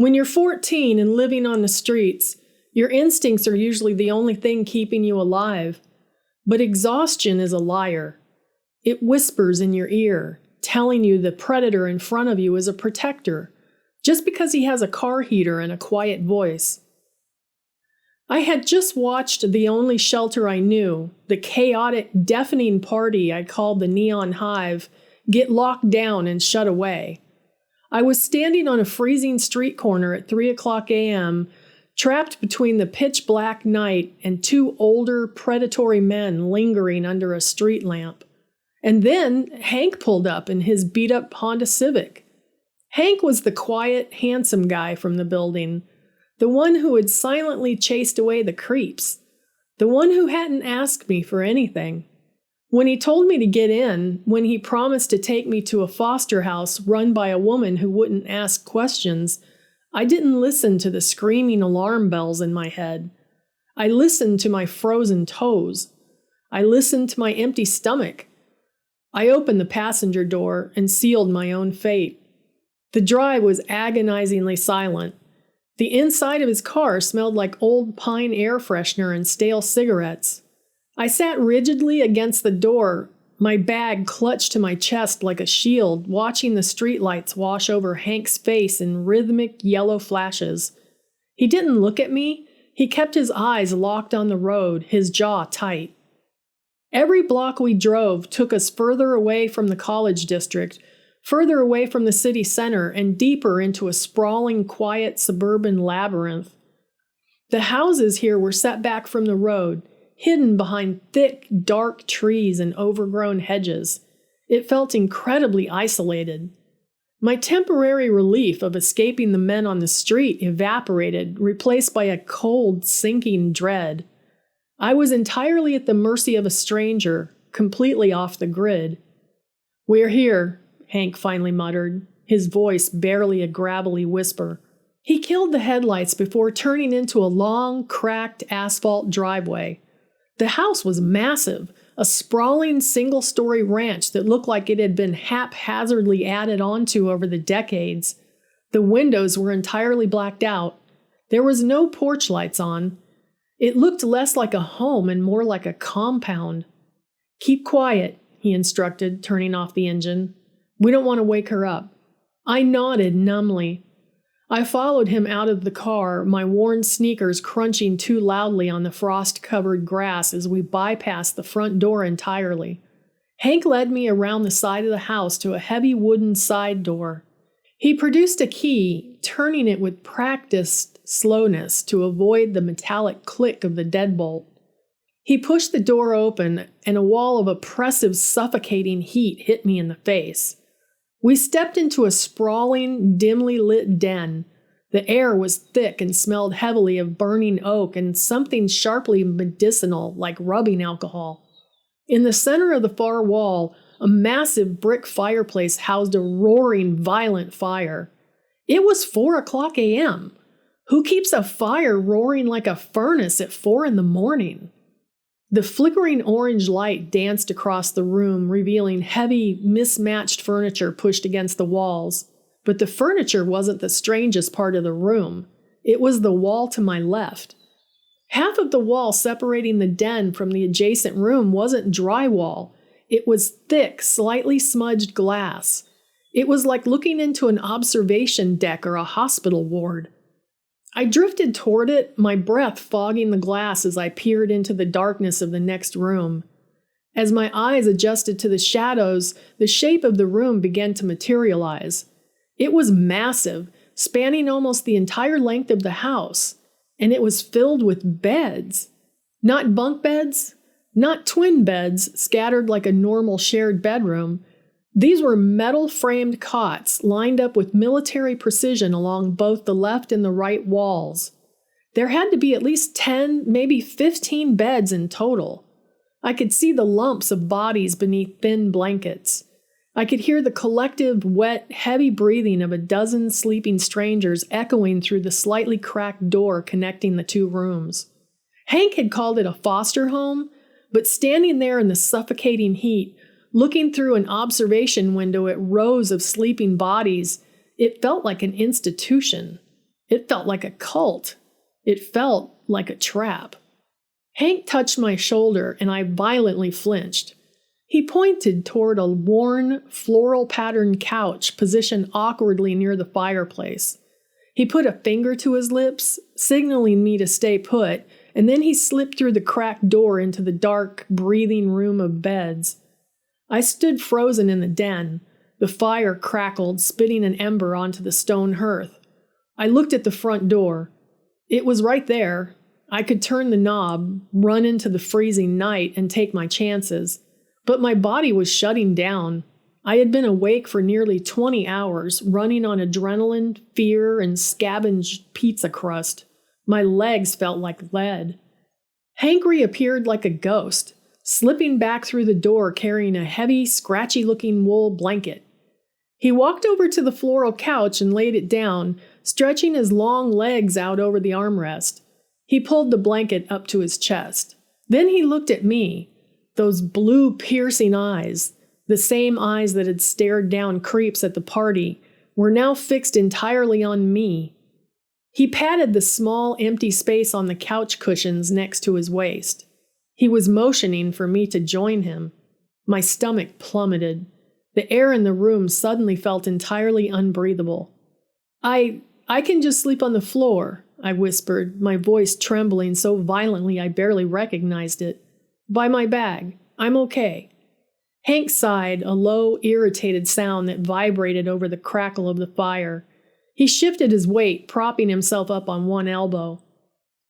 When you're 14 and living on the streets, your instincts are usually the only thing keeping you alive. But exhaustion is a liar. It whispers in your ear, telling you the predator in front of you is a protector, just because he has a car heater and a quiet voice. I had just watched the only shelter I knew, the chaotic, deafening party I called the Neon Hive, get locked down and shut away. I was standing on a freezing street corner at 3 o'clock a.m., trapped between the pitch-black night and two older, predatory men lingering under a street lamp. And then Hank pulled up in his beat-up Honda Civic. Hank was the quiet, handsome guy from the building, the one who had silently chased away the creeps, the one who hadn't asked me for anything. When he told me to get in, when he promised to take me to a foster house run by a woman who wouldn't ask questions, I didn't listen to the screaming alarm bells in my head. I listened to my frozen toes. I listened to my empty stomach. I opened the passenger door and sealed my own fate. The drive was agonizingly silent. The inside of his car smelled like old pine air freshener and stale cigarettes. I sat rigidly against the door, my bag clutched to my chest like a shield, watching the streetlights wash over Hank's face in rhythmic yellow flashes. He didn't look at me. He kept his eyes locked on the road, his jaw tight. Every block we drove took us further away from the college district, further away from the city center, and deeper into a sprawling, quiet suburban labyrinth. The houses here were set back from the road, hidden behind thick, dark trees and overgrown hedges. It felt incredibly isolated. My temporary relief of escaping the men on the street evaporated, replaced by a cold, sinking dread. I was entirely at the mercy of a stranger, completely off the grid. "We're here," Hank finally muttered, his voice barely a gravelly whisper. He killed the headlights before turning into a long, cracked asphalt driveway. The house was massive, a sprawling single-story ranch that looked like it had been haphazardly added onto over the decades. The windows were entirely blacked out. There was no porch lights on. It looked less like a home and more like a compound. "Keep quiet," he instructed, turning off the engine. "We don't want to wake her up." I nodded numbly. I followed him out of the car, my worn sneakers crunching too loudly on the frost-covered grass as we bypassed the front door entirely. Hank led me around the side of the house to a heavy wooden side door. He produced a key, turning it with practiced slowness to avoid the metallic click of the deadbolt. He pushed the door open, and a wall of oppressive, suffocating heat hit me in the face. We stepped into a sprawling, dimly lit den. The air was thick and smelled heavily of burning oak and something sharply medicinal like rubbing alcohol. In the center of the far wall, a massive brick fireplace housed a roaring, violent fire. It was 4 o'clock a.m. Who keeps a fire roaring like a furnace at 4 in the morning? The flickering orange light danced across the room, revealing heavy, mismatched furniture pushed against the walls. But the furniture wasn't the strangest part of the room. It was the wall to my left. Half of the wall separating the den from the adjacent room wasn't drywall. It was thick, slightly smudged glass. It was like looking into an observation deck or a hospital ward. I drifted toward it, my breath fogging the glass as I peered into the darkness of the next room. As my eyes adjusted to the shadows, the shape of the room began to materialize. It was massive, spanning almost the entire length of the house, and it was filled with beds. Not bunk beds, not twin beds scattered like a normal shared bedroom. These were metal-framed cots lined up with military precision along both the left and the right walls. There had to be at least 10, maybe 15 beds in total. I could see the lumps of bodies beneath thin blankets. I could hear the collective, wet, heavy breathing of a dozen sleeping strangers echoing through the slightly cracked door connecting the two rooms. Hank had called it a foster home, but standing there in the suffocating heat, looking through an observation window at rows of sleeping bodies, it felt like an institution. It felt like a cult. It felt like a trap. Hank touched my shoulder, and I violently flinched. He pointed toward a worn, floral-patterned couch positioned awkwardly near the fireplace. He put a finger to his lips, signaling me to stay put, and then he slipped through the cracked door into the dark, breathing room of beds. I stood frozen in the den. The fire crackled, spitting an ember onto the stone hearth. I looked at the front door. It was right there. I could turn the knob, run into the freezing night, and take my chances. But my body was shutting down. I had been awake for nearly 20 hours, running on adrenaline, fear, and scavenged pizza crust. My legs felt like lead. Hank reappeared like a ghost, slipping back through the door carrying a heavy, scratchy-looking wool blanket. He walked over to the floral couch and laid it down, stretching his long legs out over the armrest. He pulled the blanket up to his chest. Then he looked at me. Those blue, piercing eyes, the same eyes that had stared down creeps at the party, were now fixed entirely on me. He patted the small, empty space on the couch cushions next to his waist. He was motioning for me to join him. My stomach plummeted. The air in the room suddenly felt entirely unbreathable. I can just sleep on the floor, I whispered, my voice trembling so violently I barely recognized it. By my bag. I'm okay. Hank sighed, a low, irritated sound that vibrated over the crackle of the fire. He shifted his weight, propping himself up on one elbow.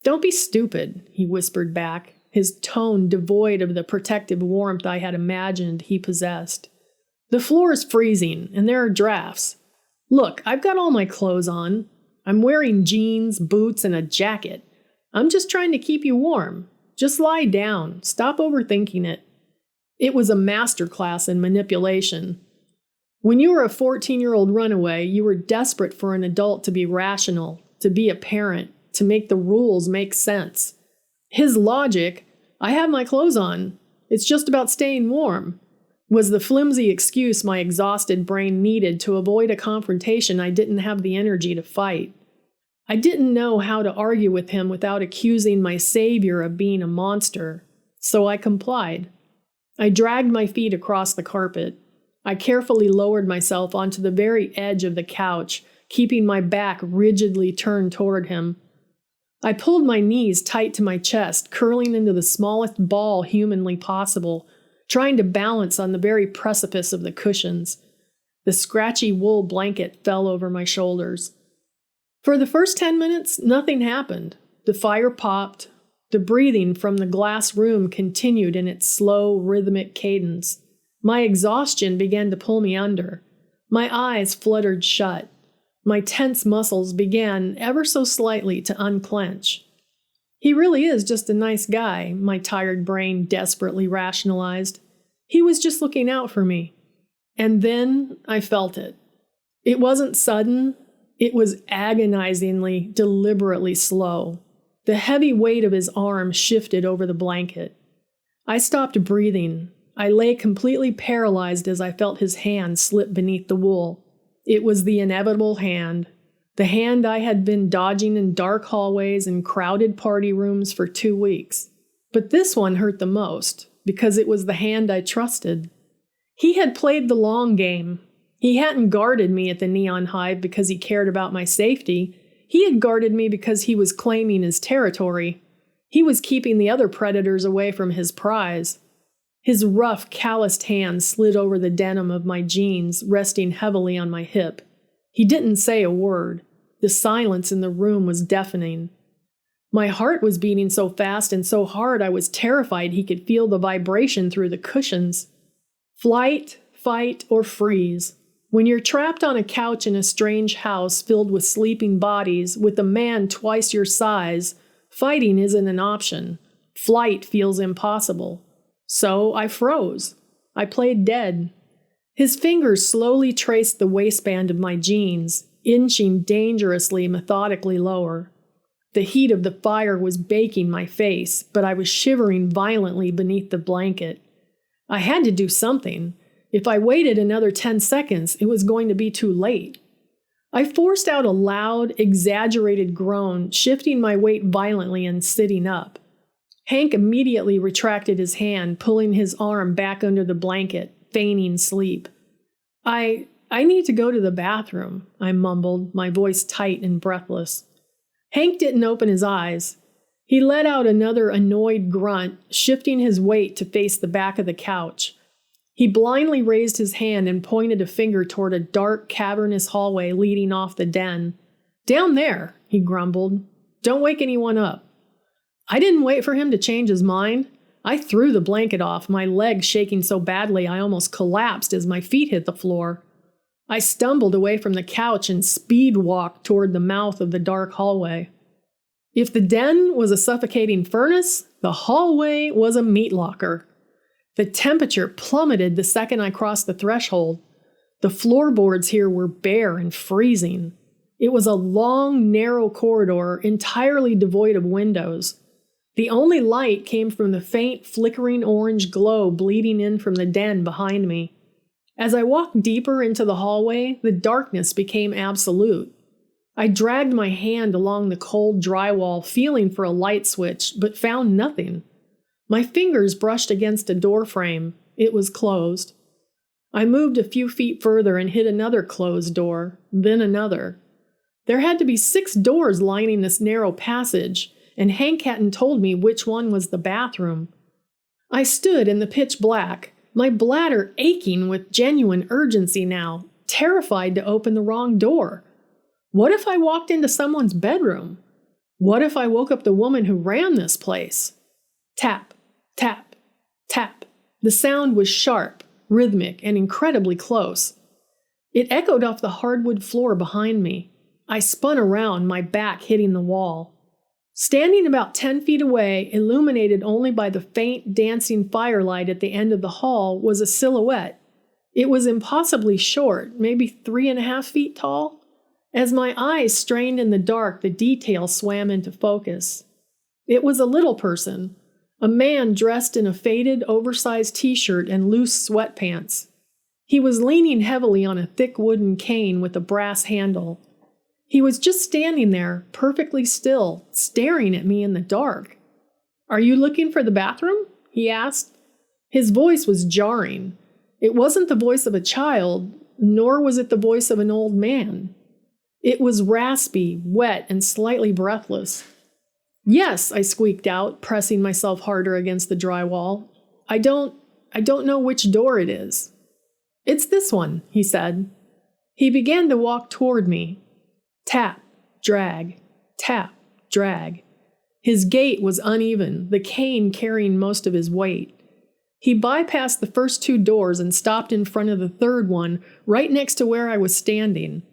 Don't be stupid, he whispered back, his tone devoid of the protective warmth I had imagined he possessed. The floor is freezing, and there are drafts. Look, I've got all my clothes on. I'm wearing jeans, boots, and a jacket. I'm just trying to keep you warm. Just lie down. Stop overthinking it. It was a masterclass in manipulation. When you were a 14-year-old runaway, you were desperate for an adult to be rational, to be a parent, to make the rules make sense. His logic, I have my clothes on. It's just about staying warm, was the flimsy excuse my exhausted brain needed to avoid a confrontation I didn't have the energy to fight. I didn't know how to argue with him without accusing my savior of being a monster, so I complied. I dragged my feet across the carpet. I carefully lowered myself onto the very edge of the couch, keeping my back rigidly turned toward him. I pulled my knees tight to my chest, curling into the smallest ball humanly possible, trying to balance on the very precipice of the cushions. The scratchy wool blanket fell over my shoulders. For the first 10 minutes, nothing happened. The fire popped. The breathing from the glass room continued in its slow, rhythmic cadence. My exhaustion began to pull me under. My eyes fluttered shut. My tense muscles began, ever so slightly, to unclench. He really is just a nice guy, my tired brain desperately rationalized. He was just looking out for me. And then I felt it. It wasn't sudden. It was agonizingly, deliberately slow. The heavy weight of his arm shifted over the blanket. I stopped breathing. I lay completely paralyzed as I felt his hand slip beneath the wool. It was the inevitable hand. The hand I had been dodging in dark hallways and crowded party rooms for 2 weeks. But this one hurt the most, because it was the hand I trusted. He had played the long game. He hadn't guarded me at the Neon Hive because he cared about my safety. He had guarded me because he was claiming his territory. He was keeping the other predators away from his prize. His rough, calloused hand slid over the denim of my jeans, resting heavily on my hip. He didn't say a word. The silence in the room was deafening. My heart was beating so fast and so hard I was terrified he could feel the vibration through the cushions. Flight, fight, or freeze. When you're trapped on a couch in a strange house filled with sleeping bodies, with a man twice your size, fighting isn't an option. Flight feels impossible. So I froze. I played dead. His fingers slowly traced the waistband of my jeans, inching dangerously, methodically lower. The heat of the fire was baking my face, but I was shivering violently beneath the blanket. I had to do something. If I waited another 10 seconds, it was going to be too late. I forced out a loud, exaggerated groan, shifting my weight violently and sitting up. Hank immediately retracted his hand, pulling his arm back under the blanket, feigning sleep. I need to go to the bathroom, I mumbled, my voice tight and breathless. Hank didn't open his eyes. He let out another annoyed grunt, shifting his weight to face the back of the couch. He blindly raised his hand and pointed a finger toward a dark, cavernous hallway leading off the den. "Down there," he grumbled. "Don't wake anyone up." I didn't wait for him to change his mind. I threw the blanket off, my legs shaking so badly I almost collapsed as my feet hit the floor. I stumbled away from the couch and speed walked toward the mouth of the dark hallway. If the den was a suffocating furnace, the hallway was a meat locker. The temperature plummeted the second I crossed the threshold. The floorboards here were bare and freezing. It was a long, narrow corridor entirely devoid of windows. The only light came from the faint, flickering orange glow bleeding in from the den behind me. As I walked deeper into the hallway, the darkness became absolute. I dragged my hand along the cold drywall, feeling for a light switch, but found nothing. My fingers brushed against a door frame. It was closed. I moved a few feet further and hit another closed door, then another. There had to be 6 doors lining this narrow passage, and Hank hadn't told me which one was the bathroom. I stood in the pitch black, my bladder aching with genuine urgency now, terrified to open the wrong door. What if I walked into someone's bedroom? What if I woke up the woman who ran this place? Tap, tap, tap. The sound was sharp, rhythmic, and incredibly close. It echoed off the hardwood floor behind me. I spun around, my back hitting the wall. Standing about 10 feet away, illuminated only by the faint, dancing firelight at the end of the hall, was a silhouette. It was impossibly short, maybe 3.5 feet tall. As my eyes strained in the dark, the detail swam into focus. It was a little person, a man dressed in a faded, oversized t-shirt and loose sweatpants. He was leaning heavily on a thick wooden cane with a brass handle. He was just standing there, perfectly still, staring at me in the dark. "Are you looking for the bathroom?" he asked. His voice was jarring. It wasn't the voice of a child, nor was it the voice of an old man. It was raspy, wet, and slightly breathless. "Yes," I squeaked out, pressing myself harder against the drywall. I don't know which door it is." "It's this one," he said. He began to walk toward me. Tap, drag, tap, drag. His gait was uneven, the cane carrying most of his weight. He bypassed the first 2 doors and stopped in front of the third one, right next to where I was standing.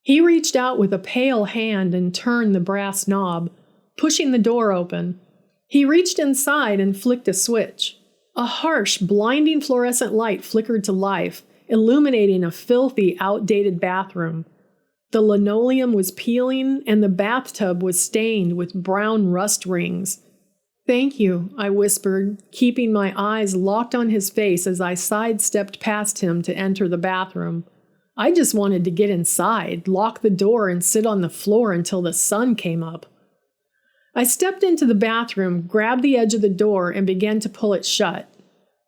He reached out with a pale hand and turned the brass knob, pushing the door open. He reached inside and flicked a switch. A harsh, blinding fluorescent light flickered to life, illuminating a filthy, outdated bathroom. The linoleum was peeling, and the bathtub was stained with brown rust rings. "Thank you," I whispered, keeping my eyes locked on his face as I sidestepped past him to enter the bathroom. I just wanted to get inside, lock the door, and sit on the floor until the sun came up. I stepped into the bathroom, grabbed the edge of the door, and began to pull it shut.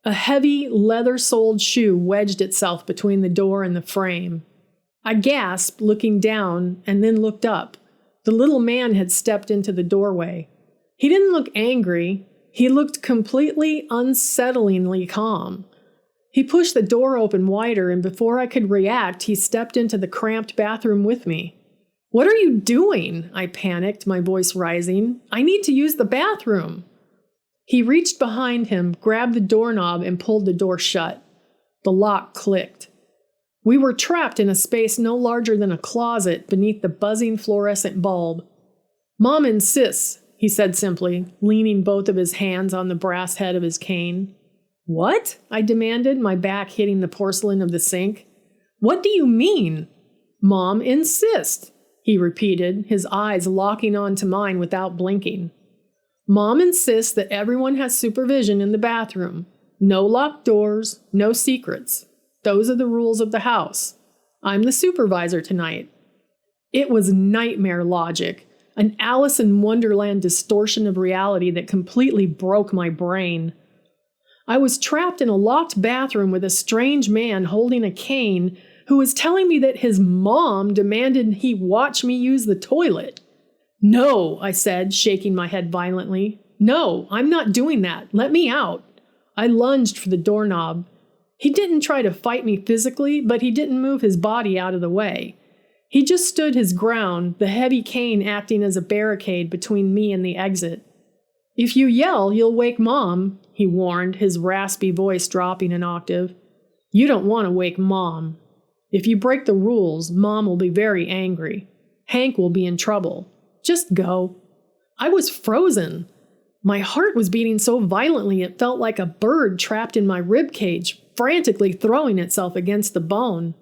A heavy, leather-soled shoe wedged itself between the door and the frame. I gasped, looking down, and then looked up. The little man had stepped into the doorway. He didn't look angry. He looked completely, unsettlingly calm. He pushed the door open wider, and before I could react, he stepped into the cramped bathroom with me. "What are you doing?" I panicked, my voice rising. "I need to use the bathroom." He reached behind him, grabbed the doorknob, and pulled the door shut. The lock clicked. We were trapped in a space no larger than a closet beneath the buzzing fluorescent bulb. "Mom insists," he said simply, leaning both of his hands on the brass head of his cane. "What?" I demanded, my back hitting the porcelain of the sink. "What do you mean?" "Mom insists," he repeated, his eyes locking onto mine without blinking. "Mom insists that everyone has supervision in the bathroom. No locked doors, no secrets. Those are the rules of the house. I'm the supervisor tonight." It was nightmare logic, an Alice in Wonderland distortion of reality that completely broke my brain. I was trapped in a locked bathroom with a strange man holding a cane who was telling me that his mom demanded he watch me use the toilet. "No," I said, shaking my head violently. "No, I'm not doing that. Let me out." I lunged for the doorknob. He didn't try to fight me physically, but he didn't move his body out of the way. He just stood his ground, the heavy cane acting as a barricade between me and the exit. "If you yell, you'll wake Mom," he warned, his raspy voice dropping an octave. "You don't want to wake Mom. If you break the rules, Mom will be very angry. Hank will be in trouble. Just go." I was frozen. My heart was beating so violently it felt like a bird trapped in my rib cage, frantically throwing itself against the bone.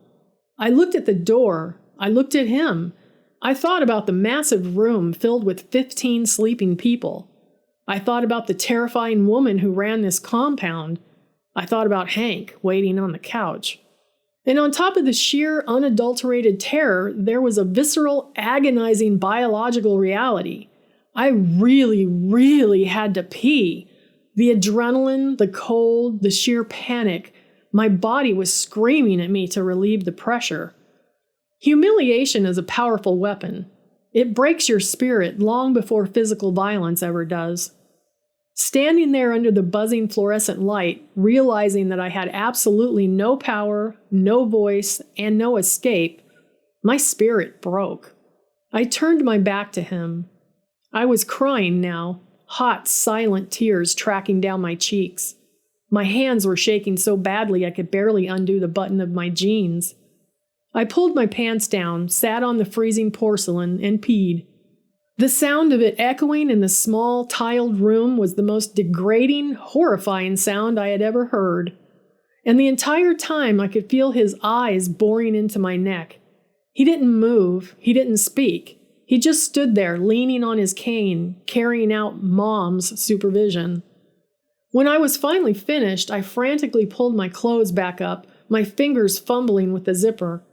I looked at the door. I looked at him. I thought about the massive room filled with 15 sleeping people. I thought about the terrifying woman who ran this compound. I thought about Hank waiting on the couch. And on top of the sheer, unadulterated terror, there was a visceral, agonizing biological reality. I really, really had to pee. The adrenaline, the cold, the sheer panic. My body was screaming at me to relieve the pressure. Humiliation is a powerful weapon. It breaks your spirit long before physical violence ever does. Standing there under the buzzing fluorescent light, realizing that I had absolutely no power, no voice, and no escape, my spirit broke. I turned my back to him. I was crying now, hot, silent tears tracking down my cheeks. My hands were shaking so badly I could barely undo the button of my jeans. I pulled my pants down, sat on the freezing porcelain, and peed. The sound of it echoing in the small, tiled room was the most degrading, horrifying sound I had ever heard. And the entire time I could feel his eyes boring into my neck. He didn't move. He didn't speak. He just stood there, leaning on his cane, carrying out Mom's supervision. When I was finally finished, I frantically pulled my clothes back up, my fingers fumbling with the zipper.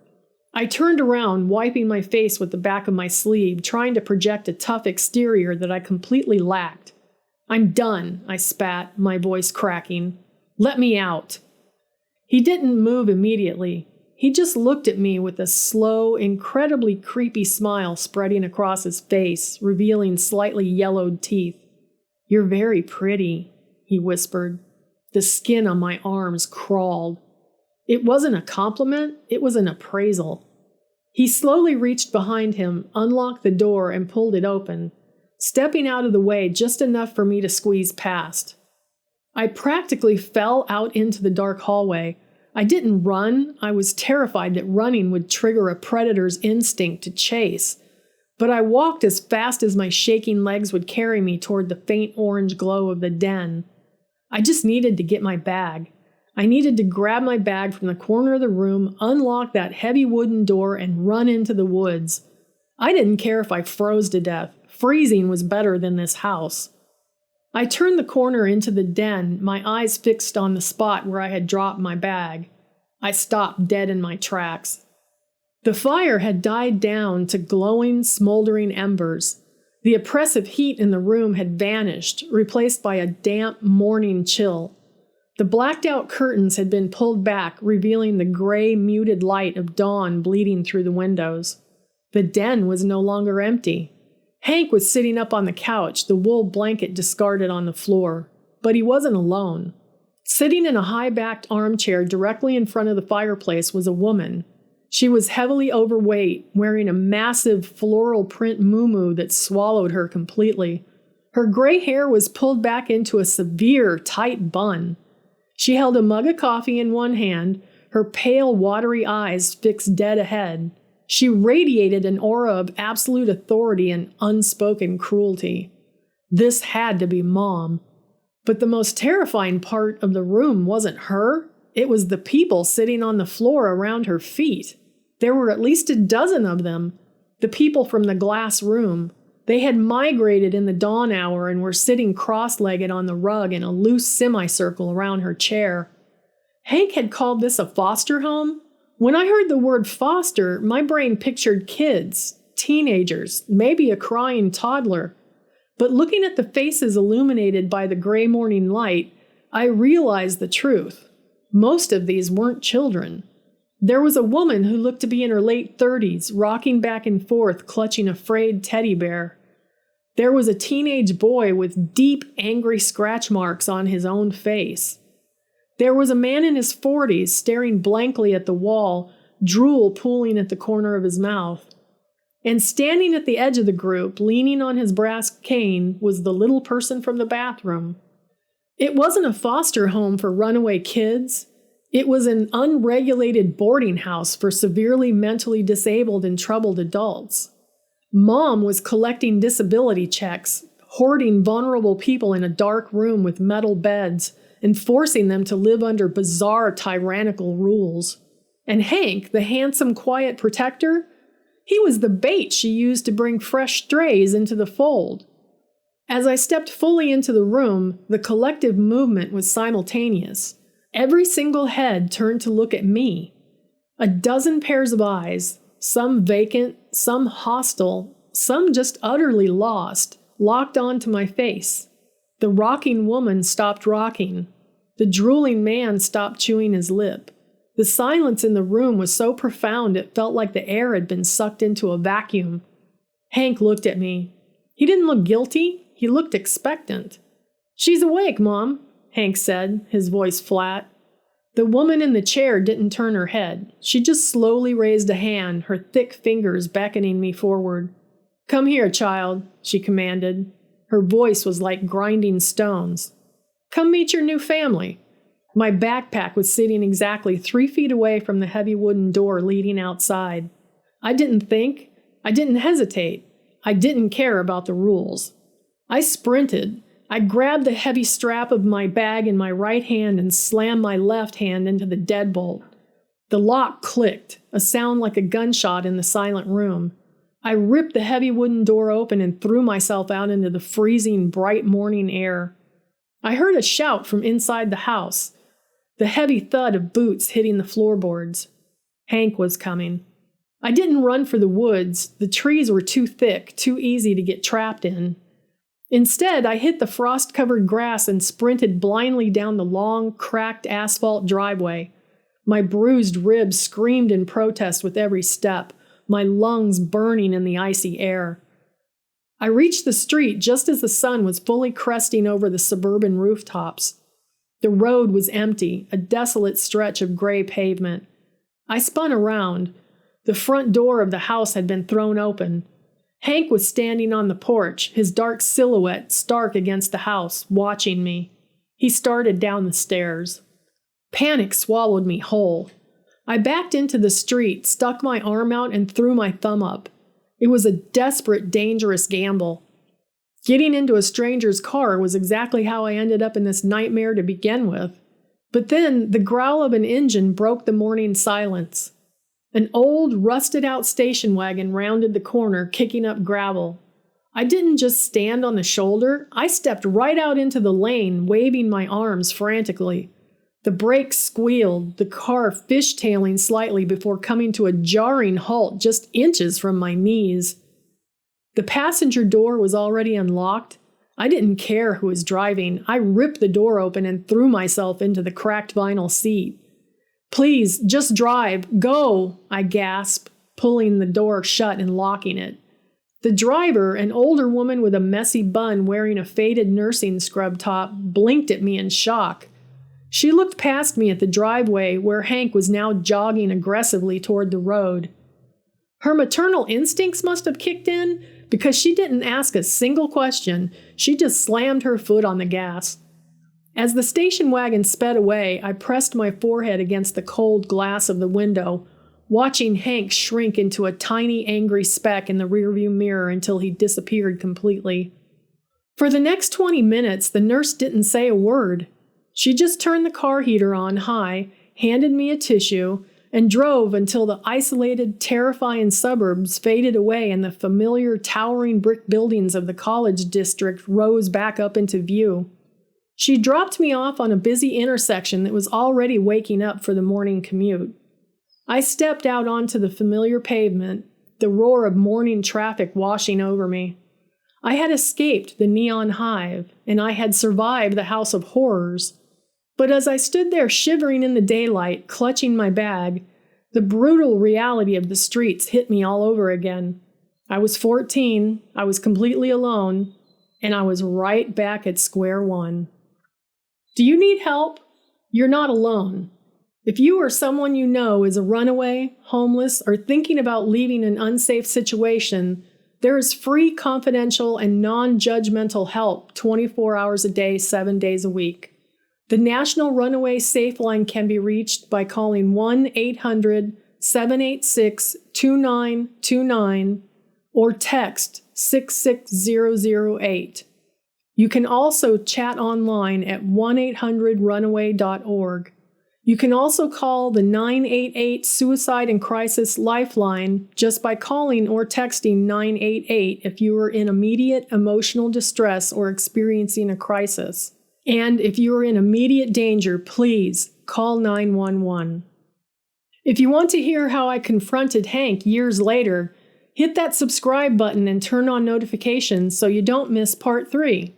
I turned around, wiping my face with the back of my sleeve, trying to project a tough exterior that I completely lacked. "I'm done," I spat, my voice cracking. "Let me out." He didn't move immediately. He just looked at me with a slow, incredibly creepy smile spreading across his face, revealing slightly yellowed teeth. "You're very pretty," he whispered. The skin on my arms crawled. It wasn't a compliment, it was an appraisal. He slowly reached behind him, unlocked the door, and pulled it open, stepping out of the way just enough for me to squeeze past. I practically fell out into the dark hallway. I didn't run. I was terrified that running would trigger a predator's instinct to chase. But I walked as fast as my shaking legs would carry me toward the faint orange glow of the den. I just needed to get my bag. I needed to grab my bag from the corner of the room, unlock that heavy wooden door, and run into the woods. I didn't care if I froze to death. Freezing was better than this house. I turned the corner into the den, my eyes fixed on the spot where I had dropped my bag. I stopped dead in my tracks. The fire had died down to glowing, smoldering embers. The oppressive heat in the room had vanished, replaced by a damp, morning chill. The blacked-out curtains had been pulled back, revealing the gray, muted light of dawn bleeding through the windows. The den was no longer empty. Hank was sitting up on the couch, the wool blanket discarded on the floor. But he wasn't alone. Sitting in a high-backed armchair directly in front of the fireplace was a woman. She was heavily overweight, wearing a massive floral print muumuu that swallowed her completely. Her gray hair was pulled back into a severe, tight bun. She held a mug of coffee in one hand, her pale, watery eyes fixed dead ahead. She radiated an aura of absolute authority and unspoken cruelty. This had to be Mom. But the most terrifying part of the room wasn't her. It was the people sitting on the floor around her feet. There were at least a dozen of them. The people from the glass room. They had migrated in the dawn hour and were sitting cross-legged on the rug in a loose semicircle around her chair. Hank had called this a foster home. When I heard the word foster, my brain pictured kids, teenagers, maybe a crying toddler. But looking at the faces illuminated by the gray morning light, I realized the truth. Most of these weren't children. There was a woman who looked to be in her late 30s, rocking back and forth, clutching a frayed teddy bear. There was a teenage boy with deep, angry scratch marks on his own face. There was a man in his 40s staring blankly at the wall, drool pooling at the corner of his mouth. And standing at the edge of the group, leaning on his brass cane, was the little person from the bathroom. It wasn't a foster home for runaway kids. It was an unregulated boarding house for severely mentally disabled and troubled adults. Mom was collecting disability checks, hoarding vulnerable people in a dark room with metal beds, and forcing them to live under bizarre tyrannical rules. And Hank, the handsome, quiet protector, he was the bait she used to bring fresh strays into the fold. As I stepped fully into the room, the collective movement was simultaneous. Every single head turned to look at me. A dozen pairs of eyes, some vacant, some hostile, some just utterly lost, locked onto my face. The rocking woman stopped rocking. The drooling man stopped chewing his lip. The silence in the room was so profound it felt like the air had been sucked into a vacuum. Hank looked at me. He didn't look guilty. He looked expectant. "She's awake, Mom," Hank said, his voice flat. The woman in the chair didn't turn her head. She just slowly raised a hand, her thick fingers beckoning me forward. "Come here, child," she commanded. Her voice was like grinding stones. "Come meet your new family." My backpack was sitting exactly 3 feet away from the heavy wooden door leading outside. I didn't think. I didn't hesitate. I didn't care about the rules. I sprinted. I grabbed the heavy strap of my bag in my right hand and slammed my left hand into the deadbolt. The lock clicked, a sound like a gunshot in the silent room. I ripped the heavy wooden door open and threw myself out into the freezing, bright morning air. I heard a shout from inside the house. The heavy thud of boots hitting the floorboards. Hank was coming. I didn't run for the woods. The trees were too thick, too easy to get trapped in. Instead, I hit the frost-covered grass and sprinted blindly down the long, cracked asphalt driveway. My bruised ribs screamed in protest with every step, my lungs burning in the icy air. I reached the street just as the sun was fully cresting over the suburban rooftops. The road was empty, a desolate stretch of gray pavement. I spun around. The front door of the house had been thrown open. Hank was standing on the porch, his dark silhouette stark against the house, watching me. He started down the stairs. Panic swallowed me whole. I backed into the street, stuck my arm out, and threw my thumb up. It was a desperate, dangerous gamble. Getting into a stranger's car was exactly how I ended up in this nightmare to begin with. But then the growl of an engine broke the morning silence. An old, rusted-out station wagon rounded the corner, kicking up gravel. I didn't just stand on the shoulder. I stepped right out into the lane, waving my arms frantically. The brakes squealed, the car fishtailing slightly before coming to a jarring halt just inches from my knees. The passenger door was already unlocked. I didn't care who was driving. I ripped the door open and threw myself into the cracked vinyl seat. "Please, just drive. Go," I gasped, pulling the door shut and locking it. The driver, an older woman with a messy bun wearing a faded nursing scrub top, blinked at me in shock. She looked past me at the driveway where Hank was now jogging aggressively toward the road. Her maternal instincts must have kicked in because she didn't ask a single question. She just slammed her foot on the gas. As the station wagon sped away, I pressed my forehead against the cold glass of the window, watching Hank shrink into a tiny, angry speck in the rearview mirror until he disappeared completely. For the next 20 minutes, the nurse didn't say a word. She just turned the car heater on high, handed me a tissue, and drove until the isolated, terrifying suburbs faded away and the familiar, towering brick buildings of the college district rose back up into view. She dropped me off on a busy intersection that was already waking up for the morning commute. I stepped out onto the familiar pavement, the roar of morning traffic washing over me. I had escaped the Neon Hive, and I had survived the House of Horrors. But as I stood there shivering in the daylight, clutching my bag, the brutal reality of the streets hit me all over again. I was 14, I was completely alone, and I was right back at square one. Do you need help? You're not alone. If you or someone you know is a runaway, homeless, or thinking about leaving an unsafe situation, there is free, confidential, and non-judgmental help 24 hours a day, 7 days a week. The National Runaway Safe Line can be reached by calling 1-800-786-2929 or text 66008. You can also chat online at 1-800-runaway.org. You can also call the 988 Suicide and Crisis Lifeline just by calling or texting 988 if you are in immediate emotional distress or experiencing a crisis. And if you are in immediate danger, please call 911. If you want to hear how I confronted Hank years later, hit that subscribe button and turn on notifications so you don't miss part 3.